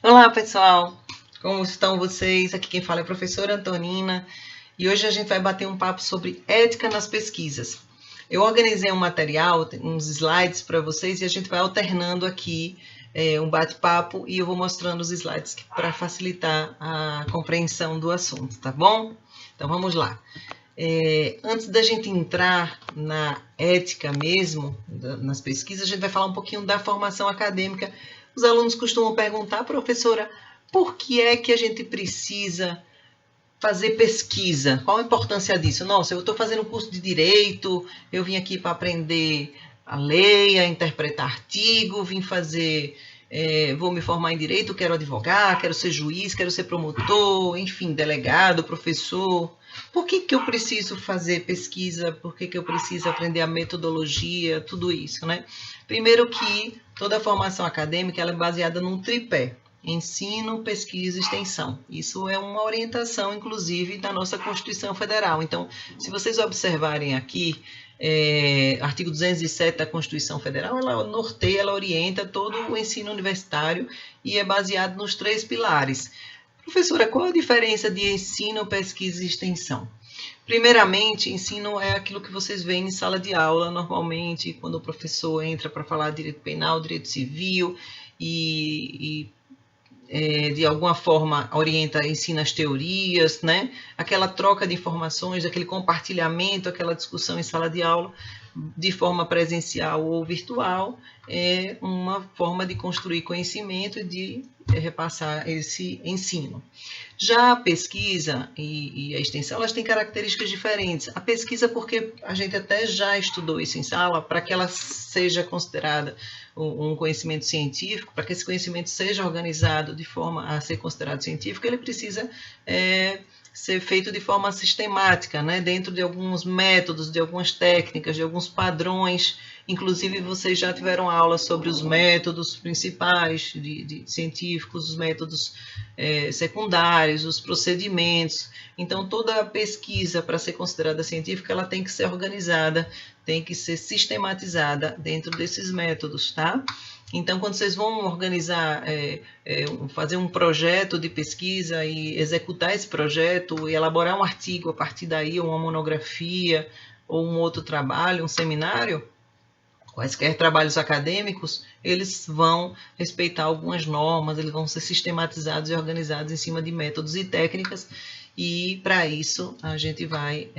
Olá, pessoal! Como estão vocês? Aqui quem fala é a professora Antonina e hoje a gente vai bater um papo sobre ética nas pesquisas. Eu organizei um material, uns slides para vocês e a gente vai alternando aqui um bate-papo e eu vou mostrando os slides para facilitar a compreensão do assunto, tá bom? Então vamos lá. Antes da gente entrar na ética mesmo, nas pesquisas, a gente vai falar um pouquinho da formação acadêmica. Os alunos costumam perguntar, professora, por que é que a gente precisa fazer pesquisa? Qual a importância disso? Nossa, eu estou fazendo um curso de direito, eu vim aqui para aprender a lei, a interpretar artigo, vim fazer, vou me formar em direito, quero advogar, quero ser juiz, quero ser promotor, enfim, delegado, professor. Por que eu preciso fazer pesquisa? Por que eu preciso aprender a metodologia? Tudo isso, né? Primeiro que toda a formação acadêmica ela é baseada num tripé. Ensino, pesquisa e extensão. Isso é uma orientação, inclusive, da nossa Constituição Federal. Então, se vocês observarem aqui, artigo 207 da Constituição Federal, ela norteia, ela orienta todo o ensino universitário e é baseado nos 3 pilares. Professora, qual a diferença de ensino, pesquisa e extensão? Primeiramente, ensino é aquilo que vocês veem em sala de aula, normalmente, quando o professor entra para falar de direito penal, direito civil de alguma forma orienta, ensina as teorias, né? Aquela troca de informações, aquele compartilhamento, aquela discussão em sala de aula, de forma presencial ou virtual, é uma forma de construir conhecimento e de repassar esse ensino. Já a pesquisa e a extensão, elas têm características diferentes. A pesquisa, porque a gente até já estudou isso em sala, para que ela seja considerada um conhecimento científico, para que esse conhecimento seja organizado de forma a ser considerado científico, ele precisa ser feito de forma sistemática, né? Dentro de alguns métodos, de algumas técnicas, de alguns padrões. Inclusive, vocês já tiveram aula sobre os métodos principais de científicos, os métodos secundários, os procedimentos. Então, toda a pesquisa, para ser considerada científica, ela tem que ser organizada, tem que ser sistematizada dentro desses métodos, tá? Então, quando vocês vão organizar, fazer um projeto de pesquisa e executar esse projeto e elaborar um artigo a partir daí, ou uma monografia, ou um outro trabalho, um seminário, quaisquer trabalhos acadêmicos, eles vão respeitar algumas normas, eles vão ser sistematizados e organizados em cima de métodos e técnicas, e para isso a gente vai,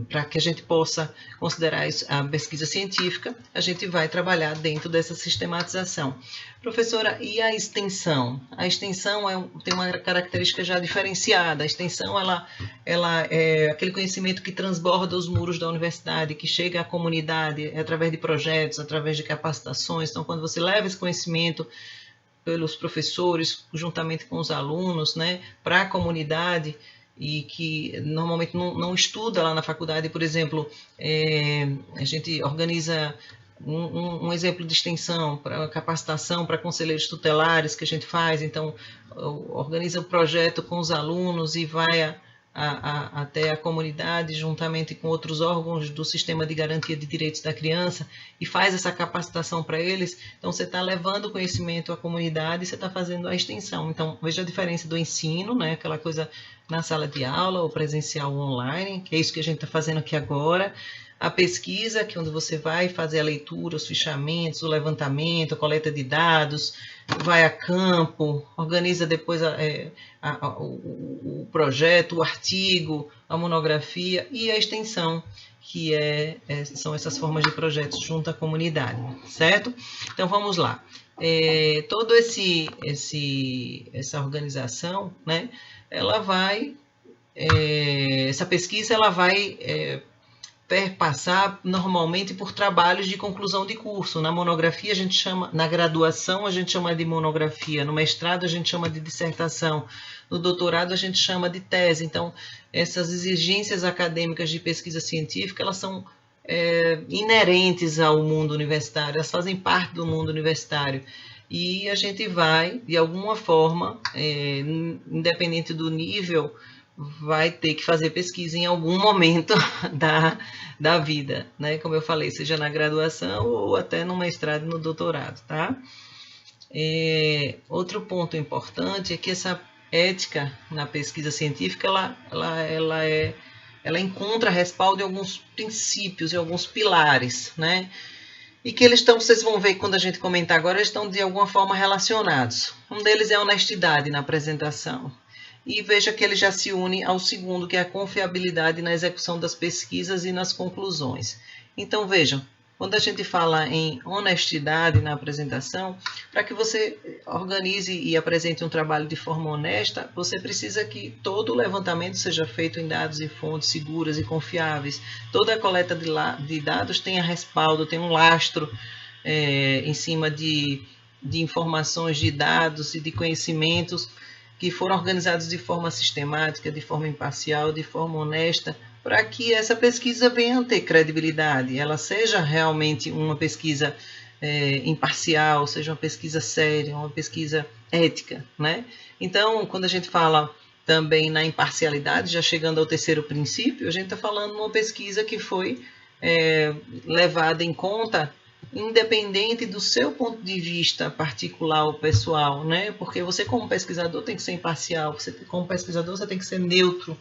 para que a gente possa considerar isso, a pesquisa científica, a gente vai trabalhar dentro dessa sistematização. Professora, e a extensão? A extensão tem uma característica já diferenciada. A extensão ela é aquele conhecimento que transborda os muros da universidade, que chega à comunidade através de projetos, através de capacitações. Então, quando você leva esse conhecimento pelos professores, juntamente com os alunos, né, para a comunidade, e que normalmente não estuda lá na faculdade, por exemplo, a gente organiza um exemplo de extensão, para capacitação para conselheiros tutelares que a gente faz, então organiza um projeto com os alunos e vai até a comunidade, juntamente com outros órgãos do Sistema de Garantia de Direitos da Criança, e faz essa capacitação para eles. Então, você está levando o conhecimento à comunidade e você está fazendo a extensão. Então, veja a diferença do ensino, né? Aquela coisa na sala de aula, ou presencial ou online, que é isso que a gente está fazendo aqui agora. A pesquisa, que é onde você vai fazer a leitura, os fichamentos, o levantamento, a coleta de dados, vai a campo, organiza depois o projeto, o artigo, a monografia e a extensão, que são essas formas de projetos junto à comunidade, certo? Então, vamos lá. Toda essa organização, né, ela vai, essa pesquisa, ela vai perpassar normalmente por trabalhos de conclusão de curso. Na monografia a gente chama, na graduação a gente chama de monografia, no mestrado a gente chama de dissertação, no doutorado a gente chama de tese. Então, essas exigências acadêmicas de pesquisa científica, elas são inerentes ao mundo universitário, elas fazem parte do mundo universitário. E a gente vai, de alguma forma, independente do nível, vai ter que fazer pesquisa em algum momento da vida, né? Como eu falei, seja na graduação ou até no mestrado e no doutorado, tá? Outro ponto importante é que essa ética na pesquisa científica ela encontra respaldo em alguns princípios, em alguns pilares, né? E que eles estão, vocês vão ver quando a gente comentar agora, eles estão de alguma forma relacionados. Um deles é a honestidade na apresentação. E veja que ele já se une ao segundo, que é a confiabilidade na execução das pesquisas e nas conclusões. Então, vejam, quando a gente fala em honestidade na apresentação, para que você organize e apresente um trabalho de forma honesta, você precisa que todo o levantamento seja feito em dados e fontes seguras e confiáveis. Toda a coleta de dados tenha respaldo, tenha um lastro em cima de informações, de dados e de conhecimentos que foram organizados de forma sistemática, de forma imparcial, de forma honesta, para que essa pesquisa venha a ter credibilidade, ela seja realmente uma pesquisa imparcial, seja uma pesquisa séria, uma pesquisa ética, né? Então, quando a gente fala também na imparcialidade, já chegando ao terceiro princípio, a gente está falando de uma pesquisa que foi levada em conta independente do seu ponto de vista particular ou pessoal, né? Porque você como pesquisador tem que ser imparcial, você como pesquisador você tem que ser neutro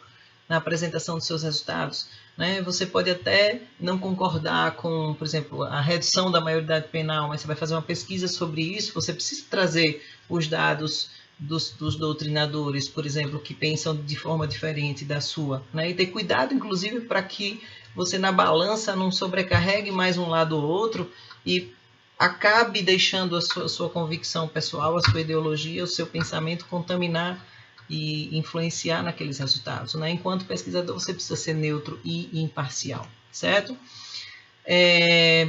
na apresentação dos seus resultados, né? Você pode até não concordar com, por exemplo, a redução da maioridade penal, mas você vai fazer uma pesquisa sobre isso, você precisa trazer os dados dos doutrinadores, por exemplo, que pensam de forma diferente da sua, né? E ter cuidado, inclusive, para que você na balança não sobrecarregue mais um lado ou outro e acabe deixando a sua convicção pessoal, a sua ideologia, o seu pensamento contaminar e influenciar naqueles resultados, né? Enquanto pesquisador, você precisa ser neutro e imparcial, certo?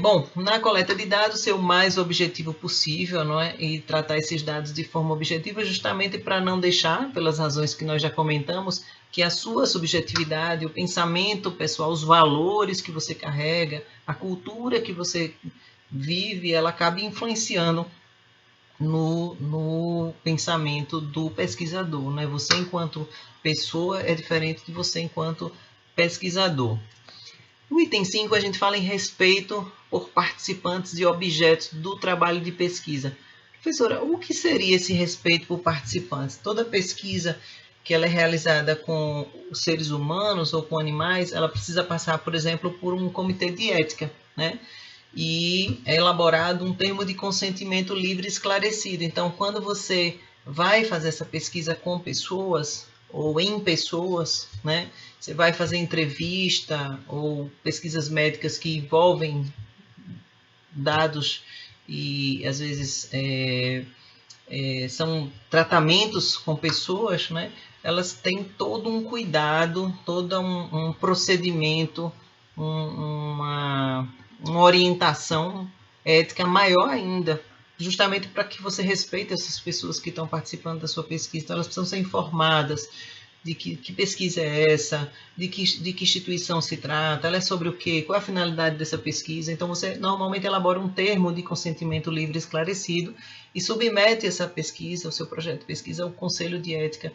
Bom, na coleta de dados, ser o mais objetivo possível, não é? E tratar esses dados de forma objetiva, justamente para não deixar, pelas razões que nós já comentamos, que a sua subjetividade, o pensamento pessoal, os valores que você carrega, a cultura que você vive, ela acaba influenciando no pensamento do pesquisador, né? Você, enquanto pessoa, é diferente de você enquanto pesquisador. No item 5, a gente fala em respeito por participantes e objetos do trabalho de pesquisa. Professora, o que seria esse respeito por participantes? Toda pesquisa que ela é realizada com os seres humanos ou com animais, ela precisa passar, por exemplo, por um comitê de ética, né? E é elaborado um termo de consentimento livre e esclarecido. Então, quando você vai fazer essa pesquisa com pessoas ou em pessoas, né? Você vai fazer entrevista ou pesquisas médicas que envolvem dados e às vezes são tratamentos com pessoas, né? Elas têm todo um cuidado, todo um procedimento, uma orientação ética maior ainda, justamente para que você respeite essas pessoas que estão participando da sua pesquisa. Então, elas precisam ser informadas de que pesquisa é essa, de que instituição se trata, ela é sobre o quê, qual é a finalidade dessa pesquisa. Então, você normalmente elabora um termo de consentimento livre esclarecido e submete essa pesquisa, o seu projeto de pesquisa, ao Conselho de Ética,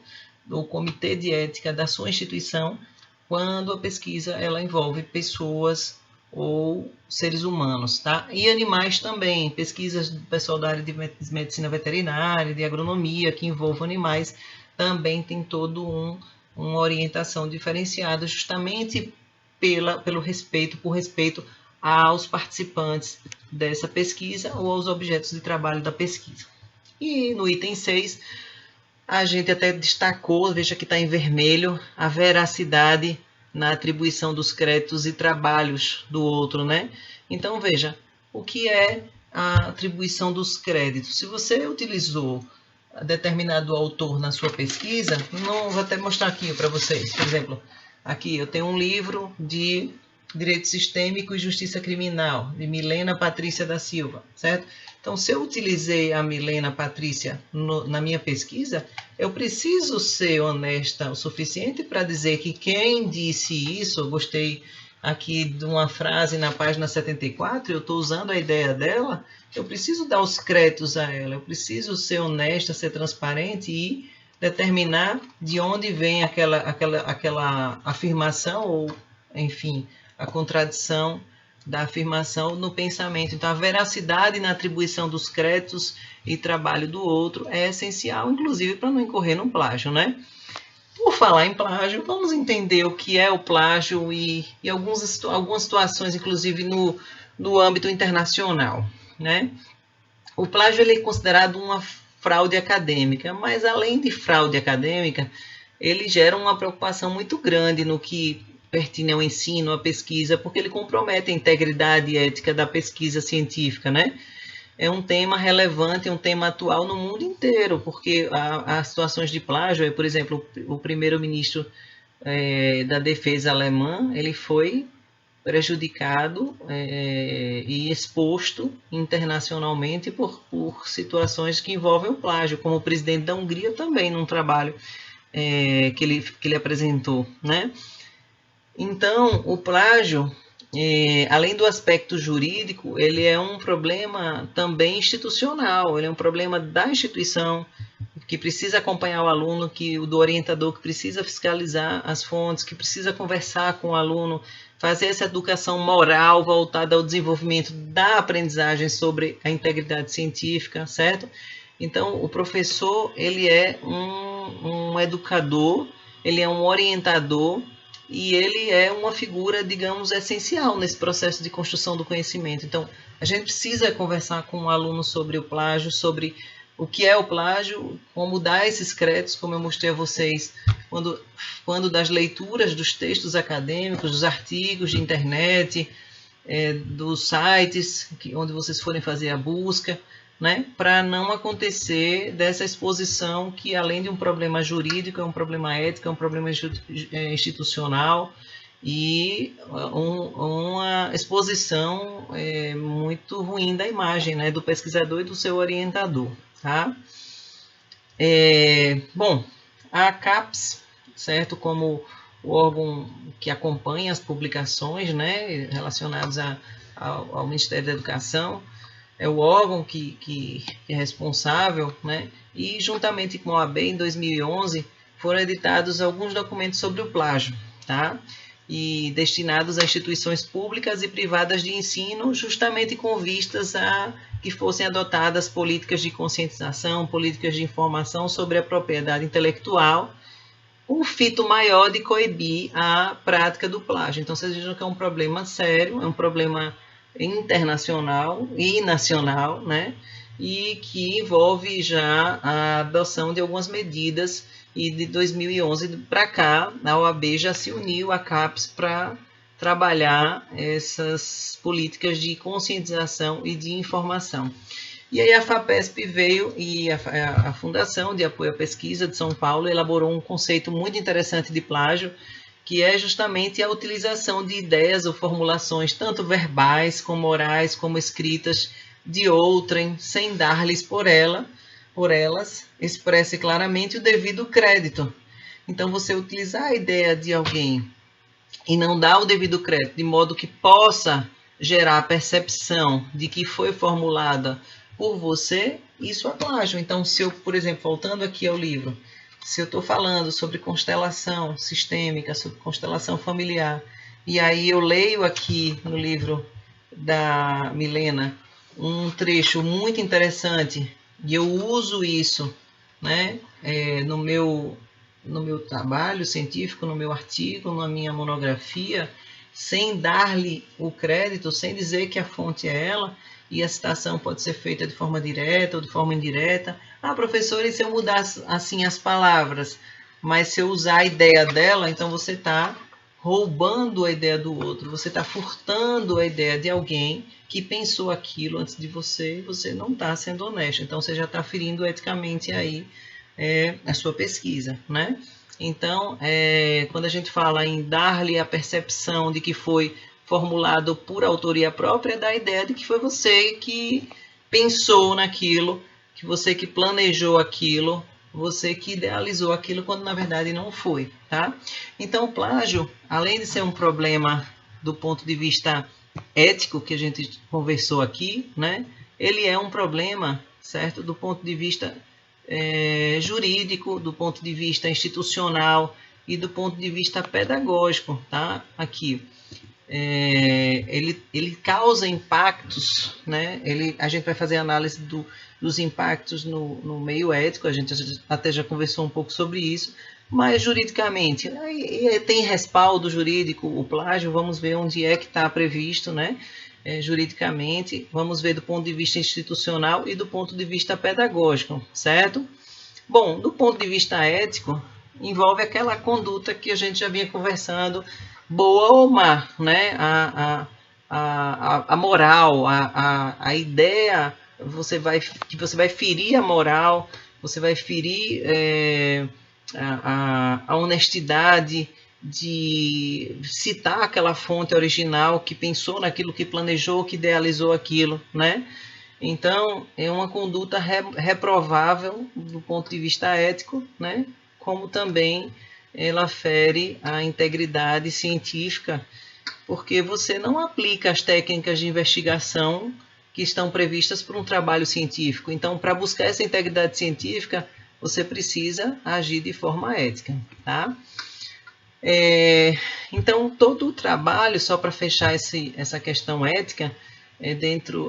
ou Comitê de Ética da sua instituição, quando a pesquisa ela envolve pessoas ou seres humanos, tá? E animais também, pesquisas do pessoal da área de medicina veterinária, de agronomia, que envolvam animais, também tem todo uma orientação diferenciada, justamente pelo respeito, por respeito aos participantes dessa pesquisa ou aos objetos de trabalho da pesquisa. E no item 6, a gente até destacou, veja que está em vermelho, a veracidade na atribuição dos créditos e trabalhos do outro, né? Então, veja, o que é a atribuição dos créditos? Se você utilizou determinado autor na sua pesquisa, não vou até mostrar aqui para vocês. Por exemplo, aqui eu tenho um livro de Direito Sistêmico e Justiça Criminal, de Milena Patrícia da Silva, certo? Então, se eu utilizei a Milena Patrícia na minha pesquisa, eu preciso ser honesta o suficiente para dizer que quem disse isso, eu gostei aqui de uma frase na página 74, eu estou usando a ideia dela, eu preciso dar os créditos a ela, eu preciso ser honesta, ser transparente e determinar de onde vem aquela afirmação ou, enfim, a contradição da afirmação no pensamento. Então, a veracidade na atribuição dos créditos e trabalho do outro é essencial, inclusive para não incorrer no plágio, né? Por falar em plágio, vamos entender o que é o plágio e algumas situações, inclusive no âmbito internacional, né? O plágio ele é considerado uma fraude acadêmica, mas além de fraude acadêmica, ele gera uma preocupação muito grande no que pertine ao ensino, à pesquisa, porque ele compromete a integridade ética da pesquisa científica, né? É um tema relevante, é um tema atual no mundo inteiro, porque há situações de plágio, por exemplo, o primeiro-ministro da defesa alemã, ele foi prejudicado e exposto internacionalmente por situações que envolvem o plágio, como o presidente da Hungria também, num trabalho que ele apresentou, né? Então, o plágio, além do aspecto jurídico, ele é um problema também institucional, ele é um problema da instituição, que precisa acompanhar o aluno, do orientador que precisa fiscalizar as fontes, que precisa conversar com o aluno, fazer essa educação moral voltada ao desenvolvimento da aprendizagem sobre a integridade científica, certo? Então, o professor, ele é um educador, ele é um orientador e ele é uma figura, digamos, essencial nesse processo de construção do conhecimento. Então, a gente precisa conversar com o aluno sobre o plágio, sobre o que é o plágio, como dar esses créditos, como eu mostrei a vocês, quando das leituras dos textos acadêmicos, dos artigos de internet, dos sites onde vocês forem fazer a busca, né, para não acontecer dessa exposição que, além de um problema jurídico, é um problema ético, é um problema institucional e uma exposição muito ruim da imagem, né, do pesquisador e do seu orientador. Tá? Bom, a CAPES, certo, como o órgão que acompanha as publicações, né, relacionadas ao Ministério da Educação, é o órgão que é responsável, né, e juntamente com a OAB, em 2011, foram editados alguns documentos sobre o plágio, tá? E destinados a instituições públicas e privadas de ensino, justamente com vistas a que fossem adotadas políticas de conscientização, políticas de informação sobre a propriedade intelectual, o fito maior de coibir a prática do plágio. Então, vocês vejam que é um problema sério, é um problema internacional e nacional, né? E que envolve já a adoção de algumas medidas, e de 2011 para cá, a OAB já se uniu à CAPES para trabalhar essas políticas de conscientização e de informação. E aí a FAPESP veio e a Fundação de Apoio à Pesquisa de São Paulo elaborou um conceito muito interessante de plágio, que é justamente a utilização de ideias ou formulações, tanto verbais, como orais, como escritas, de outrem, sem dar-lhes por elas, expresse claramente o devido crédito. Então, você utilizar a ideia de alguém e não dar o devido crédito, de modo que possa gerar a percepção de que foi formulada por você, isso é plágio. Então, se eu, por exemplo, voltando aqui ao livro, se eu estou falando sobre constelação sistêmica, sobre constelação familiar, e aí eu leio aqui no livro da Milena um trecho muito interessante, e eu uso isso, né, no meu trabalho científico, no meu artigo, na minha monografia, sem dar-lhe o crédito, sem dizer que a fonte é ela, e a citação pode ser feita de forma direta ou de forma indireta. Ah, professor, e se eu mudar assim as palavras, mas se eu usar a ideia dela, então você está roubando a ideia do outro, você está furtando a ideia de alguém que pensou aquilo antes de você, e você não está sendo honesto. Então, você já está ferindo eticamente aí a sua pesquisa, né? Então, quando a gente fala em dar-lhe a percepção de que foi formulado por autoria própria, dá a ideia de que foi você que pensou naquilo, que você que planejou aquilo, você que idealizou aquilo, quando na verdade não foi, tá? Então, o plágio, além de ser um problema do ponto de vista ético, que a gente conversou aqui, né? Ele é um problema, certo? Do ponto de vista jurídico, do ponto de vista institucional e do ponto de vista pedagógico, tá? Aqui. Ele causa impactos, né? A gente vai fazer análise dos impactos no meio ético, a gente até já conversou um pouco sobre isso, mas juridicamente, tem respaldo jurídico o plágio, vamos ver onde é que está previsto, né? Juridicamente, vamos ver do ponto de vista institucional e do ponto de vista pedagógico, certo? Bom, do ponto de vista ético, envolve aquela conduta que a gente já vinha conversando, boa ou má, né? A moral, a ideia, que você vai ferir a moral, você vai ferir a honestidade de citar aquela fonte original que pensou naquilo, que planejou, que idealizou aquilo, né? Então, é uma conduta reprovável do ponto de vista ético, né? Como também ela fere a integridade científica, porque você não aplica as técnicas de investigação que estão previstas para um trabalho científico. Então, para buscar essa integridade científica, você precisa agir de forma ética, tá? Então, todo o trabalho, só para fechar essa questão ética,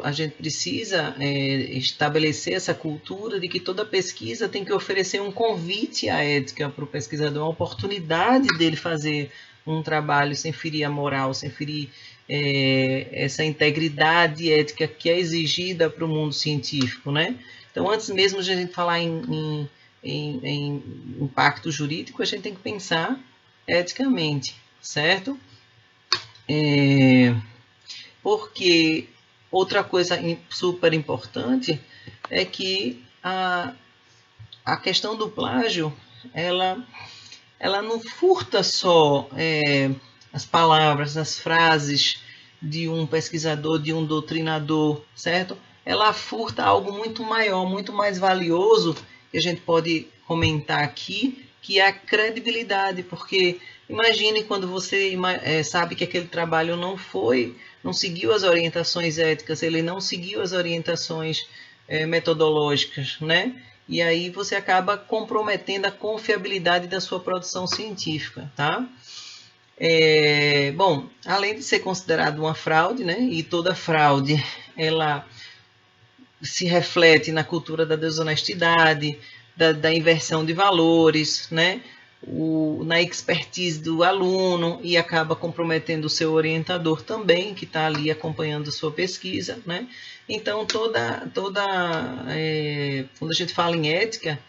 a gente precisa estabelecer essa cultura de que toda pesquisa tem que oferecer um convite à ética para o pesquisador, uma oportunidade dele fazer um trabalho sem ferir a moral, sem ferir essa integridade ética que é exigida para o mundo científico, né? Então, antes mesmo de a gente falar em impacto jurídico, a gente tem que pensar eticamente, certo? Porque outra coisa super importante é que a questão do plágio, ela não furta só as palavras, as frases de um pesquisador, de um doutrinador, certo? Ela furta algo muito maior, muito mais valioso, que a gente pode comentar aqui, que é a credibilidade, porque imagine quando você sabe que aquele trabalho não seguiu as orientações éticas, ele não seguiu as orientações metodológicas, né? E aí você acaba comprometendo a confiabilidade da sua produção científica, tá? Bom, além de ser considerado uma fraude, né? E toda fraude, ela se reflete na cultura da desonestidade, da inversão de valores, né? Na expertise do aluno e acaba comprometendo o seu orientador também, que está ali acompanhando a sua pesquisa, né? Então, quando a gente fala em ética,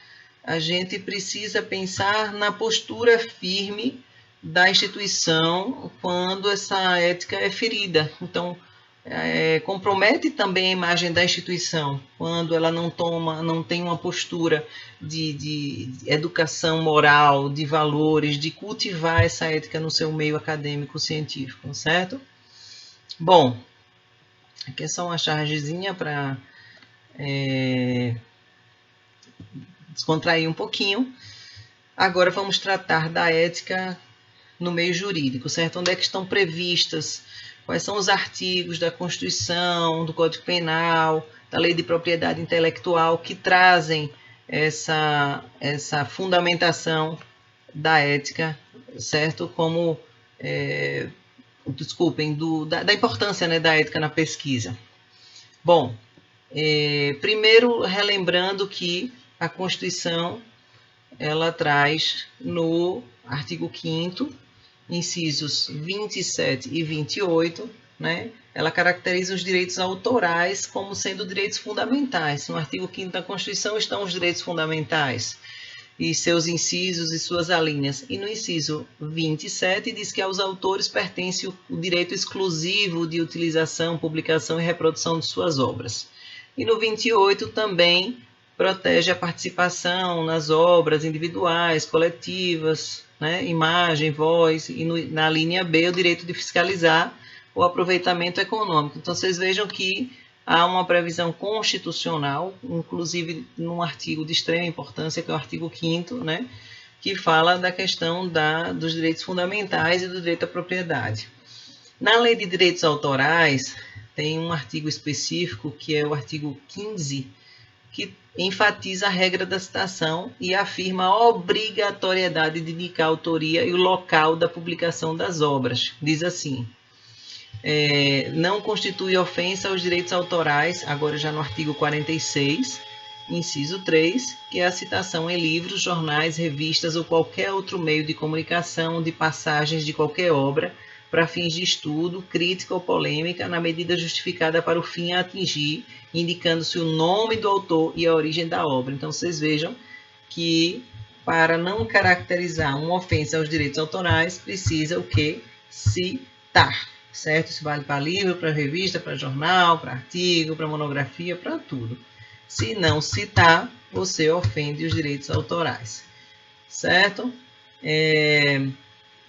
a gente precisa pensar na postura firme da instituição quando essa ética é ferida. Então, compromete também a imagem da instituição quando ela não tem uma postura de educação moral, de valores, de cultivar essa ética no seu meio acadêmico científico, certo? Bom, aqui é só uma chargezinha para descontrair um pouquinho. Agora vamos tratar da ética no meio jurídico, certo? Onde é que estão previstas? Quais são os artigos da Constituição, do Código Penal, da Lei de Propriedade Intelectual que trazem essa fundamentação da ética, certo? Como, da importância, né, da ética na pesquisa. Bom, primeiro relembrando que a Constituição ela traz no artigo 5º, incisos 27 e 28, né? Ela caracteriza os direitos autorais como sendo direitos fundamentais. No artigo 5º da Constituição estão os direitos fundamentais e seus incisos e suas alíneas. E no inciso 27 diz que aos autores pertence o direito exclusivo de utilização, publicação e reprodução de suas obras. E no 28 também protege a participação nas obras individuais, coletivas, né, imagem, voz, e na linha B o direito de fiscalizar o aproveitamento econômico. Então, vocês vejam que há uma previsão constitucional, inclusive num artigo de extrema importância, que é o artigo 5º, né, que fala da questão dos direitos fundamentais e do direito à propriedade. Na Lei de Direitos Autorais, tem um artigo específico, que é o artigo 15, que enfatiza a regra da citação e afirma a obrigatoriedade de indicar a autoria e o local da publicação das obras. Diz assim: não constitui ofensa aos direitos autorais, agora já no artigo 46, Inciso 3, que é a citação em livros, jornais, revistas ou qualquer outro meio de comunicação de passagens de qualquer obra para fins de estudo, crítica ou polêmica, na medida justificada para o fim a atingir, indicando-se o nome do autor e a origem da obra. Então, vocês vejam que, para não caracterizar uma ofensa aos direitos autorais, precisa o quê? Citar, certo? Isso vale para livro, para revista, para jornal, para artigo, para monografia, para tudo. Se não citar, você ofende os direitos autorais, certo?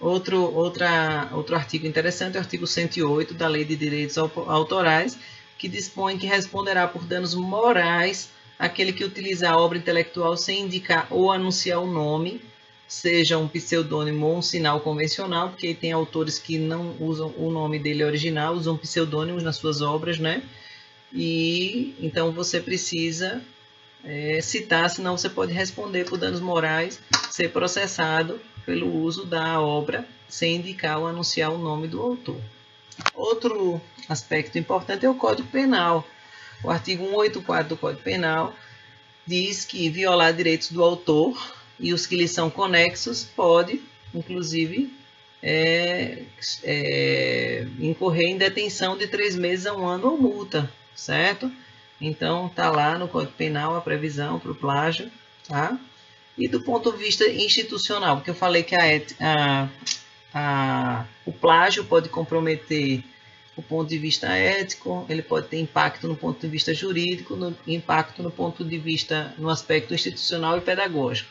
Outro artigo interessante é o artigo 108 da Lei de Direitos Autorais, que dispõe que responderá por danos morais aquele que utilizar a obra intelectual sem indicar ou anunciar o nome, seja um pseudônimo ou um sinal convencional, porque tem autores que não usam o nome dele original, usam pseudônimos nas suas obras, né? E então você precisa citar, senão você pode responder por danos morais, ser processado pelo uso da obra sem indicar ou anunciar o nome do autor. Outro aspecto importante é o Código Penal. O artigo 184 do Código Penal diz que violar direitos do autor e os que lhe são conexos pode, inclusive, incorrer em detenção de 3 meses a 1 ano ou multa, certo? Então, está lá no Código Penal a previsão para o plágio, tá? E do ponto de vista institucional, porque eu falei que o plágio pode comprometer o ponto de vista ético, ele pode ter impacto no ponto de vista jurídico, impacto no ponto de vista, no aspecto institucional e pedagógico.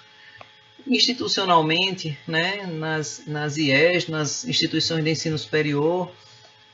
Institucionalmente, né, nas IES, nas instituições de ensino superior,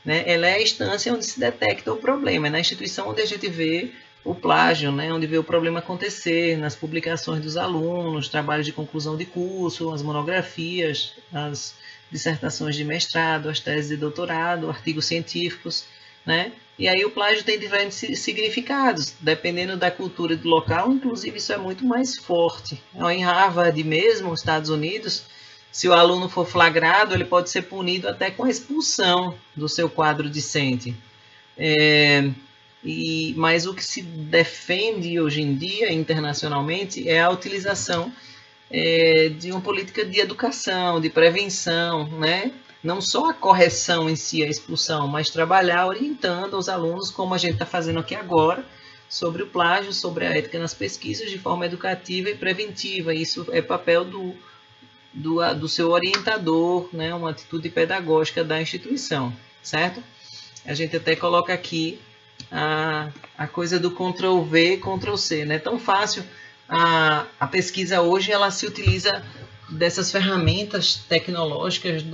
né, ela é a instância onde se detecta o problema, é na instituição onde a gente vê o plágio, né, onde vê o problema acontecer, nas publicações dos alunos, trabalhos de conclusão de curso, as monografias, as dissertações de mestrado, as teses de doutorado, artigos científicos, né? E aí o plágio tem diferentes significados, dependendo da cultura do local, inclusive isso é muito mais forte. Em Harvard mesmo, nos Estados Unidos, se o aluno for flagrado, ele pode ser punido até com a expulsão do seu quadro discente. Mas o que se defende hoje em dia, internacionalmente, é a utilização de uma política de educação, de prevenção, né? Não só a correção em si, a expulsão, mas trabalhar orientando os alunos, como a gente está fazendo aqui agora, sobre o plágio, sobre a ética nas pesquisas, de forma educativa e preventiva. Isso é papel do seu orientador, né? Uma atitude pedagógica da instituição, certo? A gente até coloca aqui a coisa do Ctrl+V, Ctrl+C, né? É tão fácil. A pesquisa hoje ela se utiliza dessas ferramentas tecnológicas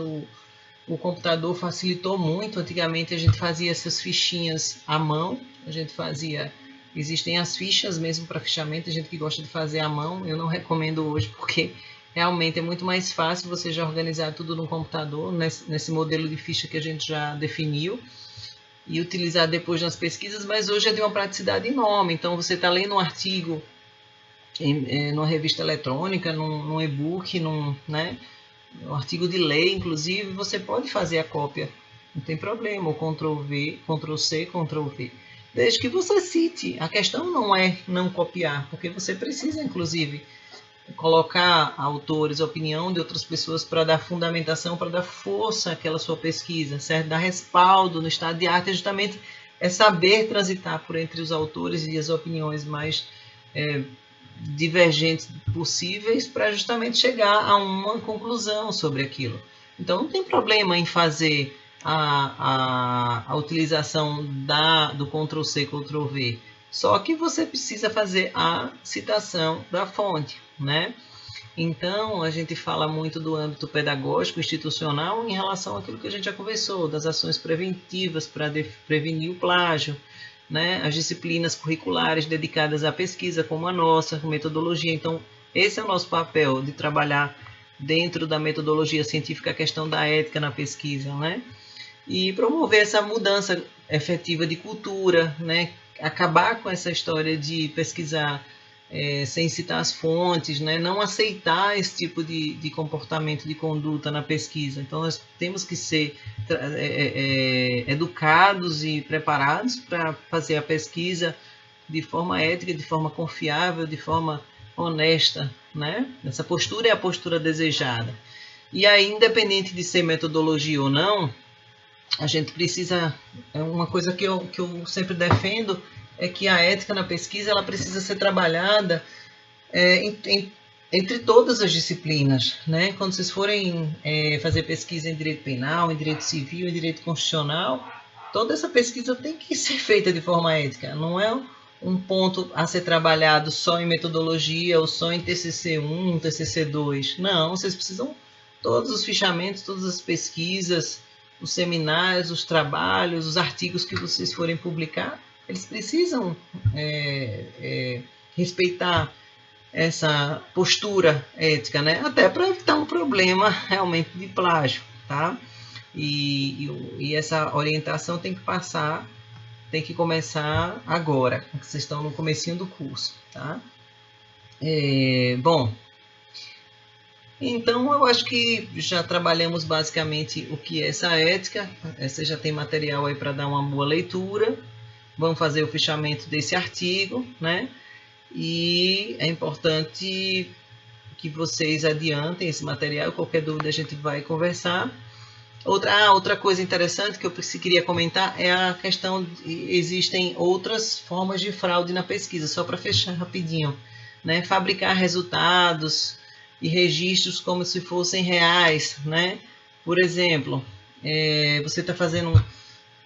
o computador facilitou muito. Antigamente a gente fazia essas fichinhas à mão, existem as fichas mesmo para fichamento, a gente que gosta de fazer à mão, eu não recomendo hoje porque realmente é muito mais fácil você já organizar tudo no computador, nesse modelo de ficha que a gente já definiu, e utilizar depois nas pesquisas, mas hoje é de uma praticidade enorme. Então você está lendo um artigo numa revista eletrônica, num e-book, né, um artigo de lei, inclusive, você pode fazer a cópia, não tem problema, o Ctrl+V, Ctrl+C, Ctrl+V, desde que você cite. A questão não é não copiar, porque você precisa, inclusive, colocar autores, opinião de outras pessoas para dar fundamentação, para dar força àquela sua pesquisa, certo? Dar respaldo no estado de arte, justamente é saber transitar por entre os autores e as opiniões mais divergentes possíveis para justamente chegar a uma conclusão sobre aquilo. Então não tem problema em fazer a utilização do Ctrl+C, Ctrl+V, só que você precisa fazer a citação da fonte, né? Então a gente fala muito do âmbito pedagógico, institucional, em relação àquilo que a gente já conversou, das ações preventivas para prevenir o plágio, né? As disciplinas curriculares dedicadas à pesquisa, como a nossa, com metodologia. Então, esse é o nosso papel, de trabalhar dentro da metodologia científica a questão da ética na pesquisa, né? E promover essa mudança efetiva de cultura, né? Acabar com essa história de pesquisar sem citar as fontes, né? Não aceitar esse tipo de comportamento, de conduta na pesquisa. Então, nós temos que ser educados e preparados para fazer a pesquisa de forma ética, de forma confiável, de forma honesta, né? Essa postura é a postura desejada. E aí, independente de ser metodologia ou não, a gente precisa, uma coisa que eu sempre defendo é que a ética na pesquisa ela precisa ser trabalhada entre todas as disciplinas, né? Quando vocês forem fazer pesquisa em direito penal, em direito civil, em direito constitucional, toda essa pesquisa tem que ser feita de forma ética, não é um ponto a ser trabalhado só em metodologia ou só em TCC1, TCC2. Não, vocês precisam todos os fichamentos, todas as pesquisas, os seminários, os trabalhos, os artigos que vocês forem publicar, eles precisam respeitar essa postura ética, né? Até para evitar um problema realmente de plágio, tá? E essa orientação tem que começar agora, vocês estão no comecinho do curso, tá? Bom, então eu acho que já trabalhamos basicamente o que é essa ética. Você já tem material aí para dar uma boa leitura. Vamos fazer o fichamento desse artigo, né? E é importante que vocês adiantem esse material. Qualquer dúvida a gente vai conversar. Outra coisa interessante que eu queria comentar é a questão de existem outras formas de fraude na pesquisa, só para fechar rapidinho, né? Fabricar resultados e registros como se fossem reais, né? Por exemplo, você está fazendo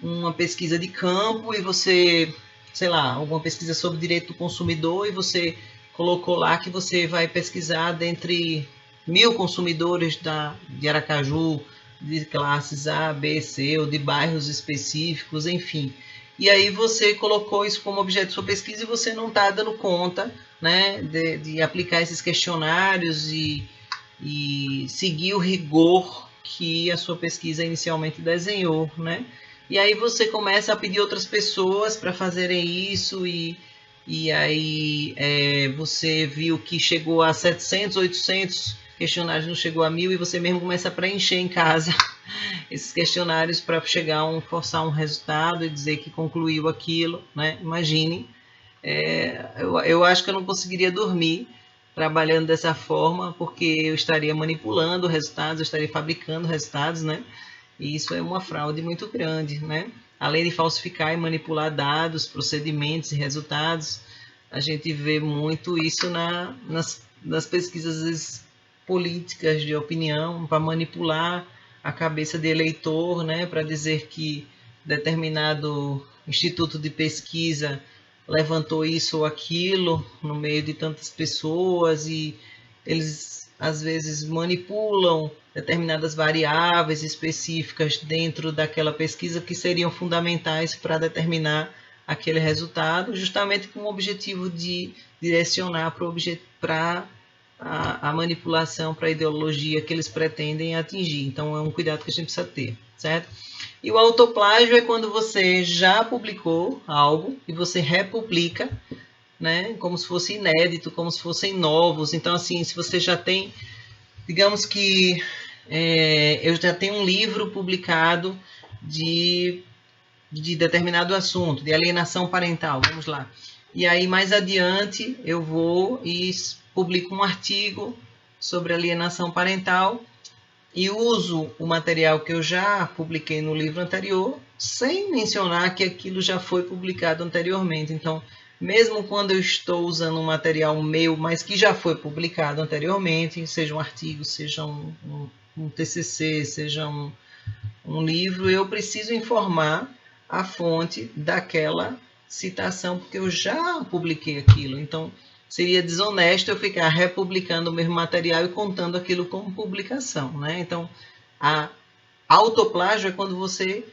uma pesquisa de campo e você, sei lá, alguma pesquisa sobre direito do consumidor e você colocou lá que você vai pesquisar dentre 1.000 consumidores de Aracaju, de classes A, B, C, ou de bairros específicos, enfim. E aí você colocou isso como objeto de sua pesquisa e você não está dando conta, né, de aplicar esses questionários e seguir o rigor que a sua pesquisa inicialmente desenhou, né? E aí você começa a pedir outras pessoas para fazerem isso e aí você viu que chegou a 700, 800 questionários, não chegou a 1.000 e você mesmo começa a preencher em casa esses questionários para forçar um resultado e dizer que concluiu aquilo, né? Imagine, eu acho que eu não conseguiria dormir trabalhando dessa forma, porque eu estaria manipulando resultados, eu estaria fabricando resultados, né? E isso é uma fraude muito grande, né? Além de falsificar e manipular dados, procedimentos e resultados, a gente vê muito isso nas pesquisas às vezes, políticas de opinião, para manipular a cabeça de eleitor, né? Para dizer que determinado instituto de pesquisa levantou isso ou aquilo no meio de tantas pessoas e eles às vezes manipulam determinadas variáveis específicas dentro daquela pesquisa que seriam fundamentais para determinar aquele resultado, justamente com o objetivo de direcionar para a manipulação, para a ideologia que eles pretendem atingir. Então é um cuidado que a gente precisa ter, certo? E o autoplágio é quando você já publicou algo e você republica, né, como se fosse inédito, como se fossem novos. Então, assim, se você já tem, digamos que eu já tenho um livro publicado de determinado assunto, de alienação parental, vamos lá. E aí, mais adiante, eu vou e publico um artigo sobre alienação parental e uso o material que eu já publiquei no livro anterior, sem mencionar que aquilo já foi publicado anteriormente. Então, mesmo quando eu estou usando um material meu, mas que já foi publicado anteriormente, seja um artigo, seja um TCC, seja um livro, eu preciso informar a fonte daquela citação, porque eu já publiquei aquilo. Então, seria desonesto eu ficar republicando o mesmo material e contando aquilo como publicação, né? Então, a autoplágio é quando você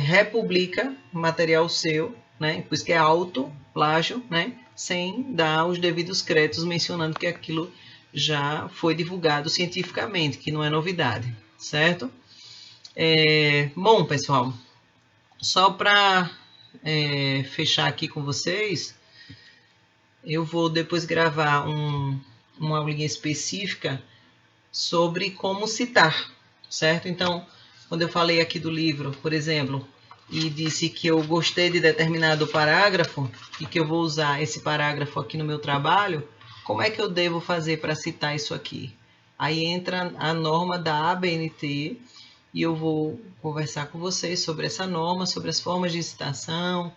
republica material seu, né? Por isso que é autoplágio, né? Sem dar os devidos créditos mencionando que aquilo já foi divulgado cientificamente, que não é novidade, certo? Bom, pessoal, só para fechar aqui com vocês, eu vou depois gravar uma aulinha específica sobre como citar, certo? Então, quando eu falei aqui do livro, por exemplo, e disse que eu gostei de determinado parágrafo e que eu vou usar esse parágrafo aqui no meu trabalho, como é que eu devo fazer para citar isso aqui? Aí entra a norma da ABNT e eu vou conversar com vocês sobre essa norma, sobre as formas de citação,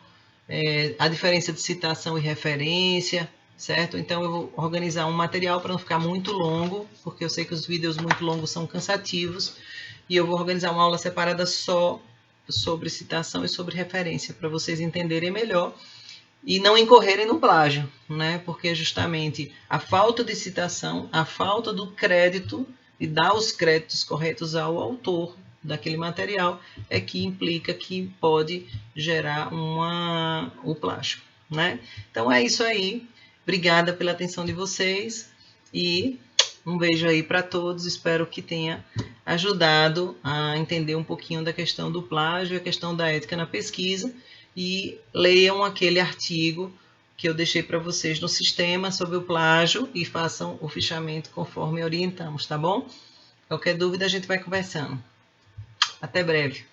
a diferença de citação e referência, certo? Então eu vou organizar um material para não ficar muito longo, porque eu sei que os vídeos muito longos são cansativos, e eu vou organizar uma aula separada só sobre citação e sobre referência, para vocês entenderem melhor e não incorrerem no plágio, né? Porque justamente a falta de citação, a falta do crédito e dar os créditos corretos ao autor daquele material é que implica que pode gerar o plágio, né? Então é isso aí. Obrigada pela atenção de vocês e um beijo aí para todos. Espero que tenha ajudado a entender um pouquinho da questão do plágio e a questão da ética na pesquisa. E leiam aquele artigo que eu deixei para vocês no sistema sobre o plágio e façam o fichamento conforme orientamos, tá bom? Qualquer dúvida a gente vai conversando. Até breve.